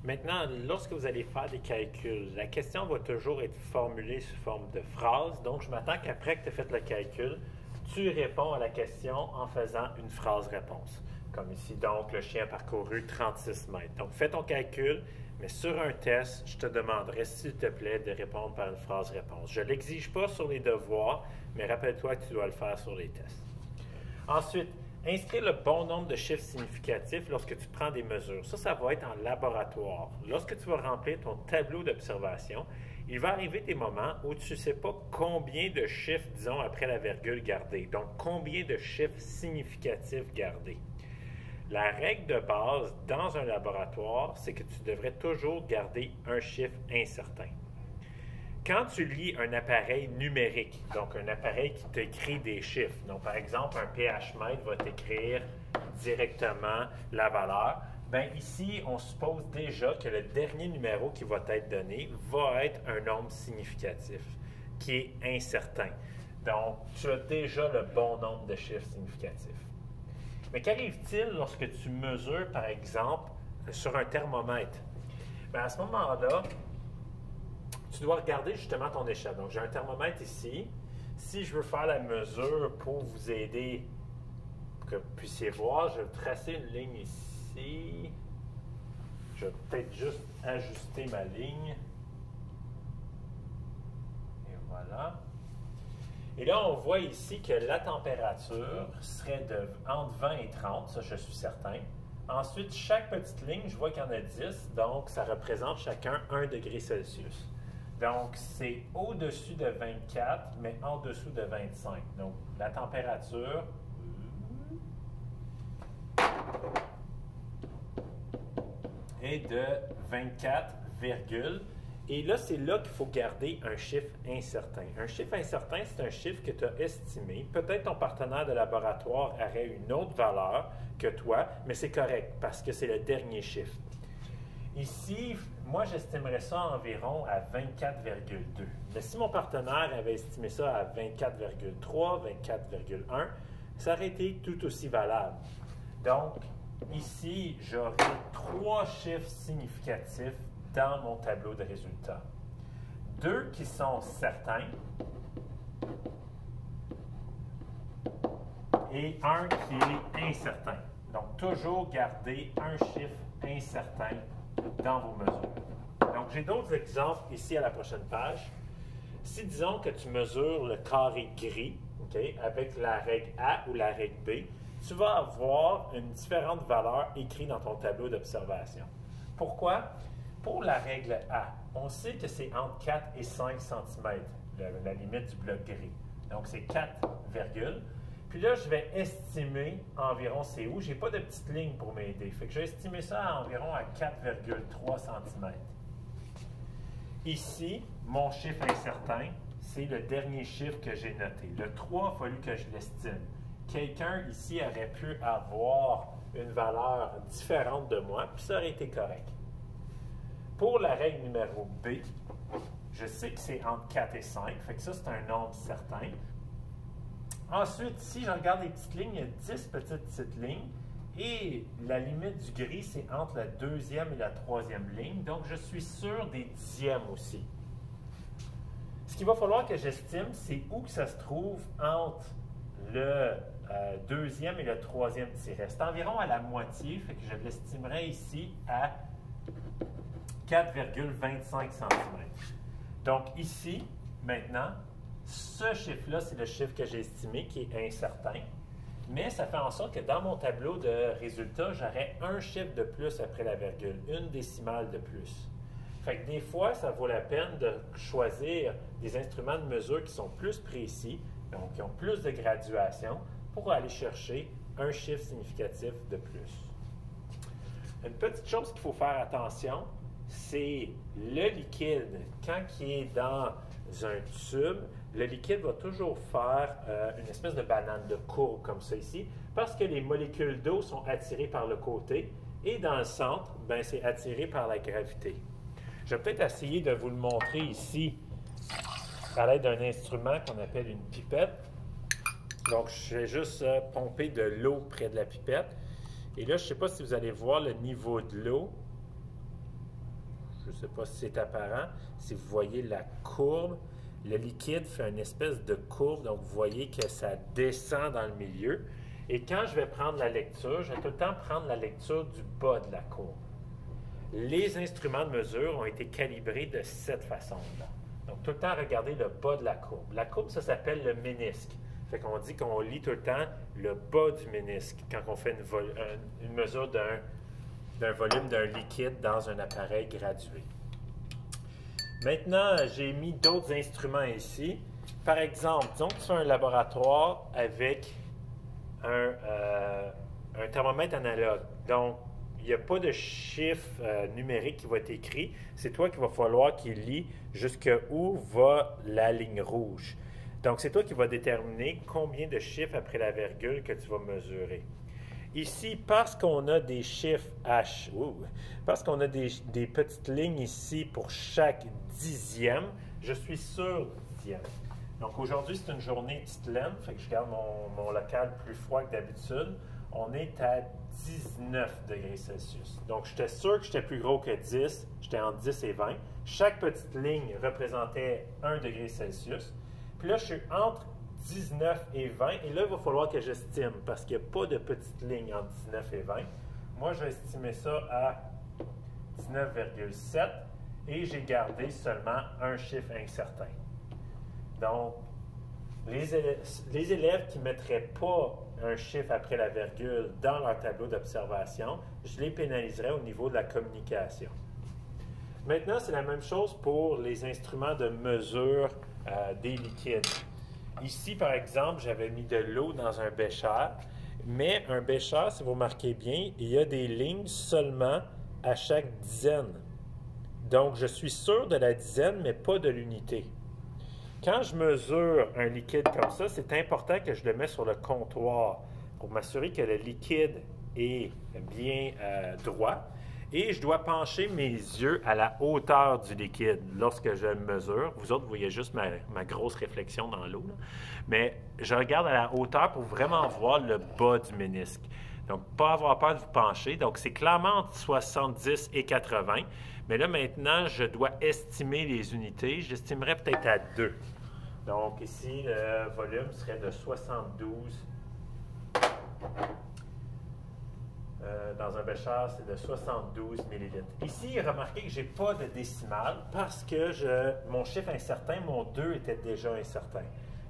Maintenant, lorsque vous allez faire des calculs, la question va toujours être formulée sous forme de phrase. Donc, je m'attends qu'après que tu aies fait le calcul, tu réponds à la question en faisant une phrase-réponse. Comme ici, donc, le chien a parcouru 36 mètres. Donc, fais ton calcul, mais sur un test, je te demanderai, s'il te plaît, de répondre par une phrase-réponse. Je ne l'exige pas sur les devoirs, mais rappelle-toi que tu dois le faire sur les tests. Ensuite, inscrire le bon nombre de chiffres significatifs lorsque tu prends des mesures. Ça va être en laboratoire. Lorsque tu vas remplir ton tableau d'observation, il va arriver des moments où tu ne sais pas combien de chiffres, disons, après la virgule garder. Donc, combien de chiffres significatifs garder. La règle de base dans un laboratoire, c'est que tu devrais toujours garder un chiffre incertain. Quand tu lis un appareil numérique, donc un appareil qui t'écrit des chiffres, donc par exemple un pH-mètre va t'écrire directement la valeur, bien ici on suppose déjà que le dernier numéro qui va t'être donné va être un nombre significatif, qui est incertain. Donc tu as déjà le bon nombre de chiffres significatifs. Mais qu'arrive-t-il lorsque tu mesures par exemple sur un thermomètre? Bien, à ce moment-là, tu dois regarder justement ton échelle. Donc, j'ai un thermomètre ici. Si je veux faire la mesure pour vous aider, pour que vous puissiez voir, je vais tracer une ligne ici. Je vais peut-être juste ajuster ma ligne. Et voilà. Et là, on voit ici que la température serait entre 20 et 30, ça je suis certain. Ensuite, chaque petite ligne, je vois qu'il y en a 10, donc ça représente chacun 1 degré Celsius. Donc, c'est au-dessus de 24, mais en dessous de 25. Donc, la température est de 24, et là, c'est là qu'il faut garder un chiffre incertain. Un chiffre incertain, c'est un chiffre que tu as estimé. Peut-être ton partenaire de laboratoire aurait une autre valeur que toi, mais c'est correct parce que c'est le dernier chiffre. Ici, moi, j'estimerais ça environ à 24,2. Mais si mon partenaire avait estimé ça à 24,3, 24,1, ça aurait été tout aussi valable. Donc, ici, j'aurai 3 chiffres significatifs dans mon tableau de résultats. 2 qui sont certains et 1 qui est incertain. Donc, toujours garder un chiffre incertain dans vos mesures. Donc, j'ai d'autres exemples ici à la prochaine page. Si disons que tu mesures le carré gris, okay, avec la règle A ou la règle B, tu vas avoir une différente valeur écrite dans ton tableau d'observation. Pourquoi? Pour la règle A, on sait que c'est entre 4 et 5 cm, la limite du bloc gris. Donc, c'est 4, virgule. Puis là, je vais estimer environ c'est où. Je n'ai pas de petite ligne pour m'aider. Fait que je vais estimer ça à environ à 4,3 cm. Ici, mon chiffre incertain, c'est le dernier chiffre que j'ai noté. Le 3, il a fallu que je l'estime. Quelqu'un ici aurait pu avoir une valeur différente de moi, puis ça aurait été correct. Pour la règle numéro B, je sais que c'est entre 4 et 5, fait que ça, c'est un nombre certain. Ensuite, si je regarde les petites lignes, il y a 10 petites lignes, et la limite du gris, c'est entre la deuxième et la troisième ligne, donc je suis sûr des dixièmes aussi. Ce qu'il va falloir que j'estime, c'est où que ça se trouve entre le deuxième et le troisième tiret. C'est environ à la moitié, fait que je l'estimerai ici à 4,25 cm. Donc ici, maintenant, ce chiffre-là, c'est le chiffre que j'ai estimé qui est incertain, mais ça fait en sorte que dans mon tableau de résultats, j'aurai un chiffre de plus après la virgule, une décimale de plus. Fait que des fois, ça vaut la peine de choisir des instruments de mesure qui sont plus précis, donc qui ont plus de graduation, pour aller chercher un chiffre significatif de plus. Une petite chose qu'il faut faire attention, c'est le liquide. Quand il est dans un tube, le liquide va toujours faire une espèce de banane, de courbe comme ça ici, parce que les molécules d'eau sont attirées par le côté et dans le centre, ben, c'est attiré par la gravité. Je vais peut-être essayer de vous le montrer ici à l'aide d'un instrument qu'on appelle une pipette. Donc, je vais juste pomper de l'eau près de la pipette. Et là, je ne sais pas si vous allez voir le niveau de l'eau. ne sais pas si c'est apparent, si vous voyez la courbe, le liquide fait une espèce de courbe, donc vous voyez que ça descend dans le milieu. Et quand je vais prendre la lecture, je vais tout le temps prendre la lecture du bas de la courbe. Les instruments de mesure ont été calibrés de cette façon-là. Donc, tout le temps, regardez le bas de la courbe. La courbe, ça s'appelle le ménisque. Fait qu'on dit qu'on lit tout le temps le bas du ménisque quand on fait une mesure d'un volume d'un liquide dans un appareil gradué. Maintenant, j'ai mis d'autres instruments ici. Par exemple, disons que tu fais un laboratoire avec un thermomètre analogue. Donc, il n'y a pas de chiffre numérique qui va être écrit. C'est toi qu'il va falloir qu'il lit jusqu'où va la ligne rouge. Donc, c'est toi qui vas déterminer combien de chiffres après la virgule que tu vas mesurer. Ici, parce qu'on a des chiffres H, parce qu'on a des petites lignes ici pour chaque dixième, je suis sur dixième. Donc, aujourd'hui, c'est une journée petite laine, fait que je garde mon local plus froid que d'habitude. On est à 19 degrés Celsius. Donc, j'étais sûr que j'étais plus gros que 10. J'étais entre 10 et 20. Chaque petite ligne représentait 1 degré Celsius. Puis là, je suis entre 19 et 20. Et là, il va falloir que j'estime parce qu'il n'y a pas de petite ligne entre 19 et 20. Moi, je vais estimer ça à 19,7 et j'ai gardé seulement un chiffre incertain. Donc, les élèves qui ne mettraient pas un chiffre après la virgule dans leur tableau d'observation, je les pénaliserais au niveau de la communication. Maintenant, c'est la même chose pour les instruments de mesure des liquides. Ici, par exemple, j'avais mis de l'eau dans un bécher, mais un bécher, si vous remarquez bien, il y a des lignes seulement à chaque dizaine. Donc, je suis sûr de la dizaine, mais pas de l'unité. Quand je mesure un liquide comme ça, c'est important que je le mette sur le comptoir pour m'assurer que le liquide est bien droit. Et je dois pencher mes yeux à la hauteur du liquide lorsque je le mesure. Vous autres, vous voyez juste ma grosse réflexion dans l'eau. Mais je regarde à la hauteur pour vraiment voir le bas du ménisque. Donc, pas avoir peur de vous pencher. Donc, c'est clairement entre 70 et 80. Mais là, maintenant, je dois estimer les unités. J'estimerais peut-être à 2. Donc, ici, le volume serait de 72. Dans un bécher, c'est de 72 ml. Ici, remarquez que je n'ai pas de décimale parce que mon chiffre incertain, mon 2 était déjà incertain.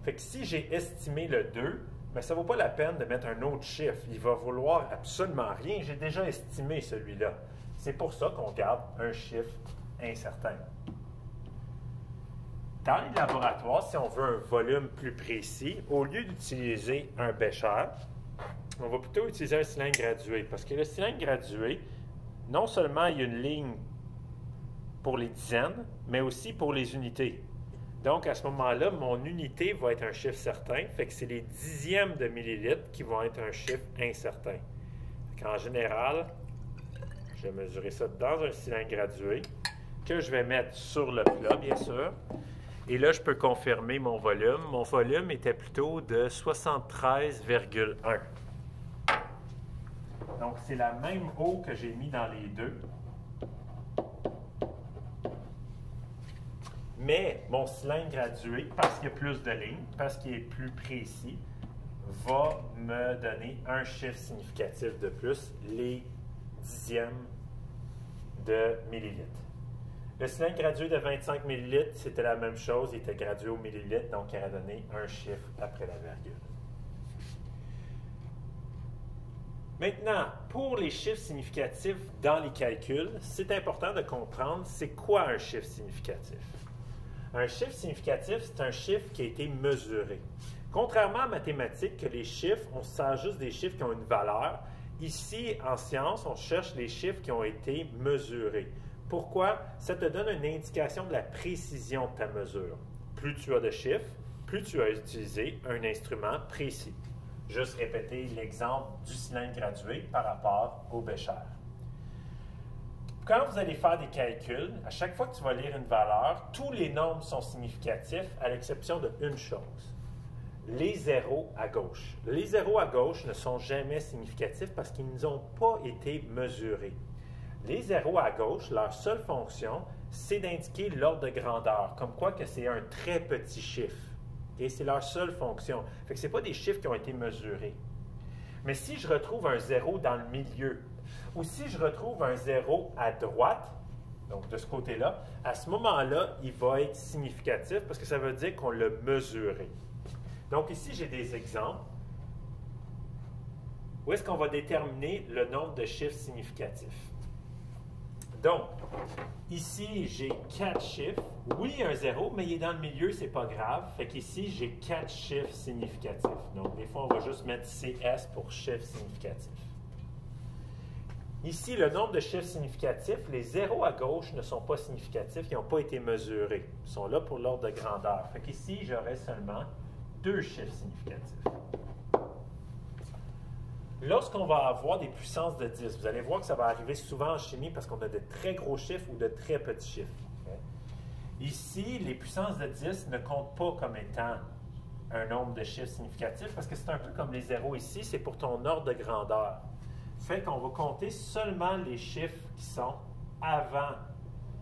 Fait que si j'ai estimé le 2, bien, ça ne vaut pas la peine de mettre un autre chiffre. Il va vouloir absolument rien. J'ai déjà estimé celui-là. C'est pour ça qu'on garde un chiffre incertain. Dans les laboratoires, si on veut un volume plus précis, au lieu d'utiliser un bécher, on va plutôt utiliser un cylindre gradué. Parce que le cylindre gradué, non seulement il y a une ligne pour les dizaines, mais aussi pour les unités. Donc, à ce moment-là, mon unité va être un chiffre certain. Fait que c'est les dixièmes de millilitres qui vont être un chiffre incertain. En général, je vais mesurer ça dans un cylindre gradué que je vais mettre sur le plat, bien sûr. Et là, je peux confirmer mon volume. Mon volume était plutôt de 73,1. Donc, c'est la même eau que j'ai mis dans les deux. Mais mon cylindre gradué, parce qu'il y a plus de lignes, parce qu'il est plus précis, va me donner un chiffre significatif de plus, les dixièmes de millilitres. Le cylindre gradué de 25 ml, c'était la même chose, il était gradué au millilitre, donc il a donné un chiffre après la virgule. Maintenant, pour les chiffres significatifs dans les calculs, c'est important de comprendre c'est quoi un chiffre significatif. Un chiffre significatif, c'est un chiffre qui a été mesuré. Contrairement en mathématiques, que les chiffres, on se sert juste des chiffres qui ont une valeur. Ici, en sciences, on cherche les chiffres qui ont été mesurés. Pourquoi? Ça te donne une indication de la précision de ta mesure. Plus tu as de chiffres, plus tu as utilisé un instrument précis. Juste répéter l'exemple du cylindre gradué par rapport au bécher. Quand vous allez faire des calculs, à chaque fois que tu vas lire une valeur, tous les nombres sont significatifs à l'exception d'une chose. Les zéros à gauche. Les zéros à gauche ne sont jamais significatifs parce qu'ils n'ont pas été mesurés. Les zéros à gauche, leur seule fonction, c'est d'indiquer l'ordre de grandeur, comme quoi que c'est un très petit chiffre. Okay? C'est leur seule fonction. Fait que ce n'est pas des chiffres qui ont été mesurés. Mais si je retrouve un 0 dans le milieu, ou si je retrouve un 0 à droite, donc de ce côté-là, à ce moment-là, il va être significatif parce que ça veut dire qu'on l'a mesuré. Donc ici, j'ai des exemples. Où est-ce qu'on va déterminer le nombre de chiffres significatifs? Donc, ici, j'ai 4 chiffres. Oui, un 0, mais il est dans le milieu, c'est pas grave. Fait qu'ici, j'ai 4 chiffres significatifs. Donc, des fois, on va juste mettre CS pour chiffres significatifs. Ici, le nombre de chiffres significatifs, les zéros à gauche ne sont pas significatifs, ils n'ont pas été mesurés. Ils sont là pour l'ordre de grandeur. Fait qu'ici, j'aurai seulement 2 chiffres significatifs. Lorsqu'on va avoir des puissances de 10, vous allez voir que ça va arriver souvent en chimie parce qu'on a de très gros chiffres ou de très petits chiffres. Okay? Ici, les puissances de 10 ne comptent pas comme étant un nombre de chiffres significatifs parce que c'est un peu comme les zéros ici, c'est pour ton ordre de grandeur. Fait qu'on va compter seulement les chiffres qui sont avant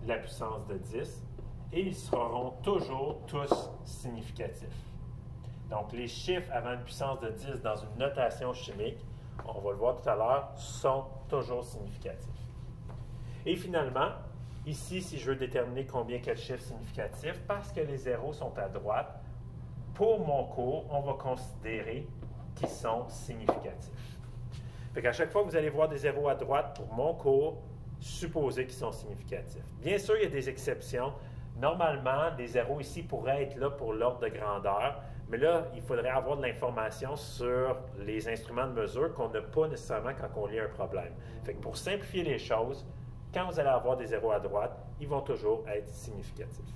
la puissance de 10 et ils seront toujours tous significatifs. Donc, les chiffres avant une puissance de 10 dans une notation chimique, on va le voir tout à l'heure, sont toujours significatifs. Et finalement, ici, si je veux déterminer combien il y a de chiffres significatifs, parce que les zéros sont à droite, pour mon cours, on va considérer qu'ils sont significatifs. Fait qu'à chaque fois que vous allez voir des zéros à droite pour mon cours, supposez qu'ils sont significatifs. Bien sûr, il y a des exceptions. Normalement, des zéros ici pourraient être là pour l'ordre de grandeur, mais là, il faudrait avoir de l'information sur les instruments de mesure qu'on n'a pas nécessairement quand on lit un problème. Fait que pour simplifier les choses, quand vous allez avoir des zéros à droite, ils vont toujours être significatifs.